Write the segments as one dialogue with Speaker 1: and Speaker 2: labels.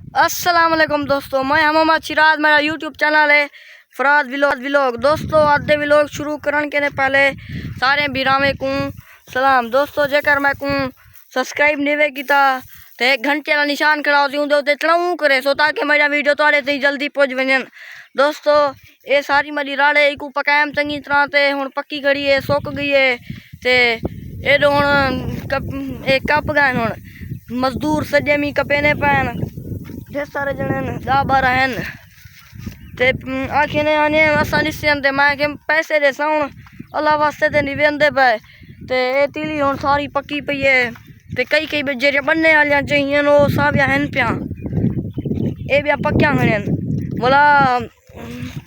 Speaker 1: अस्सलाम वालेकुम दोस्तों, मैं मोहम्मद सिराज। मेरा यूट्यूब चैनल है फराज व्लॉग। दोस्तों आधे व्लॉग शुरू करने के पहले सारे बिरामे को सलाम। दोस्तों जेकर मैं को सब्सक्राइब नहीं किया तो एक घंटे का निशान खड़ा होती चढ़ाऊ करे सो ताकि मेरा वीडियो थोड़े तक जल्दी पहुँच वजन। दोस्तों ये सारी मेरी राड़े को पकायम चंगी तरह से हूँ पक्की खड़ी है, सुक गई है तो ये हूँ कप गए हूँ मजदूर सजे मी कपेने पैन ढेर सारे जने 10-12 हैं ते आखिर ने आने असा निश्चय मैं कि पैसे दे साउन अल्लाह वास्ते ते नहीं वेंदे पे ते ये तीली हूँ सारी पक्की पई है ते कई जेरिया बनने वालियां चाहिए वो सब हैं पिया ये भी पक्या हैं बोला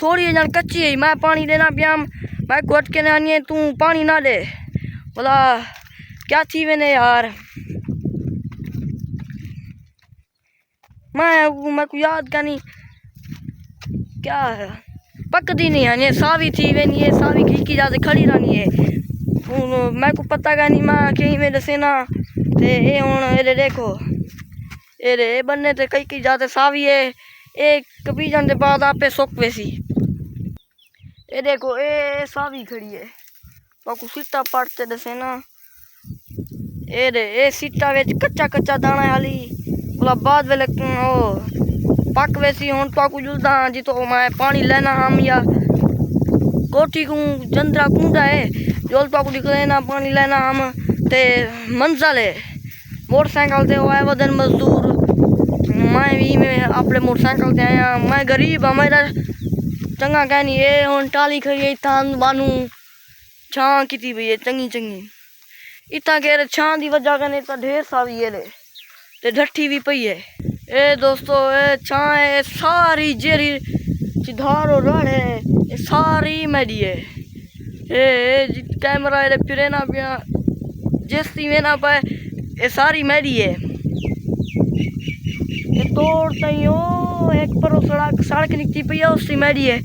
Speaker 1: थोड़ी जन कच्ची है। मैं पानी देना पिया मैं घुट के आनी तू पानी ना दे बोला क्या थी मैंने यार मैं को याद करनी क्या है पकती नहीं है ये सावी थी वे नहीं है सावी खींची जाते खड़ी रहनी है मैं को पता का नहीं मैं कहीं में दसे ना ते ये हूँ ये देखो ये बनने ते कई जाते सावी है एक कभी जाने बाद आपे सुक वैसी ये देखो ये सावी खड़ी है तो को सीटा पड़ते दसे ना ये सीटा वे कच्चा दाना हाली बोला बाद वेले ओ पक वैसी हूँ तो जुलदा जी तो मैं पानी लेना हम या कोठी को जंदरा कूदा है जोल तो निकले पानी लेना हम ते मंजिल है मोटरसाइकिल से आए वदन मजदूर मैं भी में अपने मोटरसाइकिल से आया मैं गरीब हाँ मेरा चंगा कहनी ये हूँ टाली खड़ी है इतना बानू छां की भई है चंगी इतना कह छां की वजह कने तो ढेर सारी है ते ढट्ठी भी पई है। ए दोस्तों ए छां है सारी जेरी चिधारो रड़ है ये सारी मेरी है। ए कैमरा ये फिरे ना पिया जैसी में ना पाए ये सारी मेरी है। ये तोड़ तई ओ एक पर सड़क निकती पई है उसकी मेरी है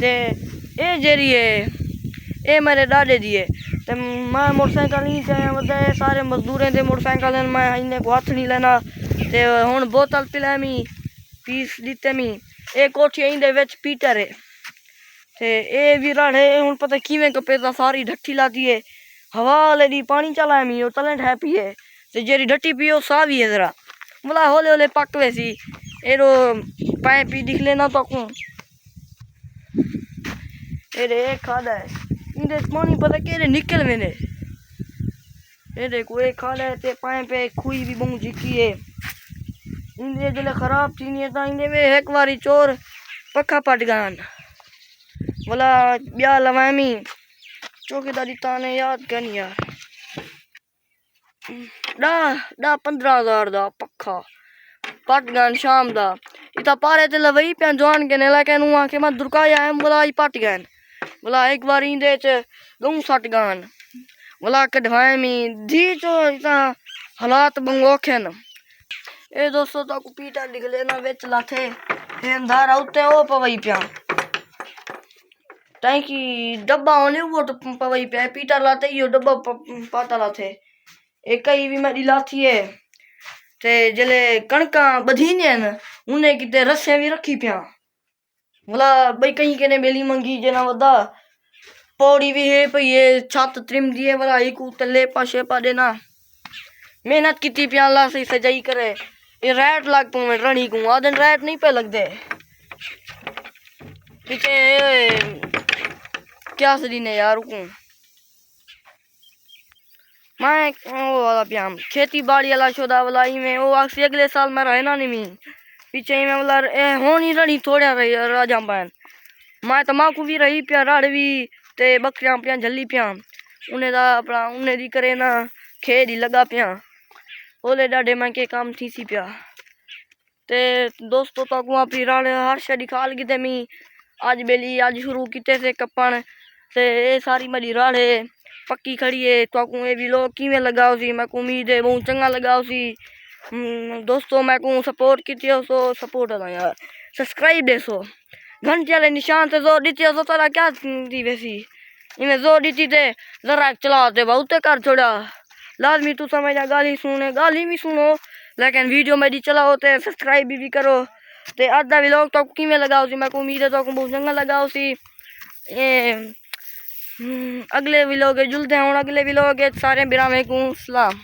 Speaker 1: ते ये जेरी है ये मेरे डाडे दी है। ते मैं मोटरसाइकिल नहीं से सारे मजदूरें दे मोटरसाइकिल मैं इन्हें को हाथ नहीं लेना ते हुण बोतल पिला मी पीस दिते मी ये कोठी इंदे विच पीटर है ते ये भी राड़े हुण पता किवें कपेदा सारी ढट्ठी लाती है हवा लेदी पानी चलाए मी तले हैप्पी है ते जेरी ढट्ठी पियो सावी है जरा बोला होले पक वैसी एरो पाइप ही दिख लेना तो को एरे खादा है इंदे पानी पता केरे निकल मैंने ये देखो ये खादा है ते पाइप पे खुई भी बहु झिकी है इंदे जले खराब थी नहीं था इंदे में एक बारी चोर पक्का पट गान बोला ब्याह लवामी चौकीदारी ताने याद करनी यार 15,000 दा पक्का पट गान शाम दा इता पारे ते लवई पे जवान के नेला के नु आके मैं दुर्काया है बोला ई पट गन बोला एक बार इंदे च गऊ सट गान बोला कढवाए मी धी चो इता हालात बंगोखन ए दोस्तों तो पीटा निकले ना बेच लाथे अंधार आउते ओ पवई पिया ताकि डब्बा होने वो तो पवई पे पीटा लाते यो डब्बा पाता लाथे एक ही भी मेरी लाथी है ते जले कणका बधी ने न उन्हें किते रस्से भी रखी पिया बोला भाई कहीं के ने बेली मंगी जना वदा पौड़ी भी है पई ये छत त्रिम दिए बोला एक तले पाशे पा देना मेहनत की पिया ला से सजाई करे ये रैट लग पू मैं रणी को आदन रैट नहीं पे लग दे पीछे क्या सदी ने यार को मैं वो वाला पिया खेती बाड़ी वाला शोदा वाला में वो आखिर अगले साल में रहना नहीं मी पीछे में वाला होनी रणी थोड़ा रही राजा पान मैं तो माँ को भी रही पिया राड़ भी ते बकरियां पिया झल्ली पिया उन्हें दा अपना उन्हें दी करे ना खेद ही लगा पिया ओले डाडे मैं के काम थी सी पिया ते दोस्तों तो गुआ पी राड़े हर शड़ी खाल की मी आज बेली आज शुरू किते से कपन ते ये सारी मेरी राड़े पक्की खड़ी है तो ये भी लोग किवें लगाओ सी मैं को उम्मीद है बहुत चंगा लगाओ सी। दोस्तों मैं को सपोर्ट की सो सपोर्ट है यार सब्सक्राइब दे सो घंटे वाले निशान से जोर दी सो तारा क्या थी वैसी इन्हें जोर दी थे जरा चलाते बहुत कर छोड़ा लाजमी तू समझा गाली सुने गाली भी सुनो लेकिन वीडियो मेरी चलाओ तो सब्सक्राइब भी करो। तो अज का व्लॉग तो किमें लगाओ सी, मैं को उम्मीद है तो बहुत चंगा लगाओ सी। अगले व्लॉग जुलते हैं, अगले व्लॉग सारे बिरावे को सलाम।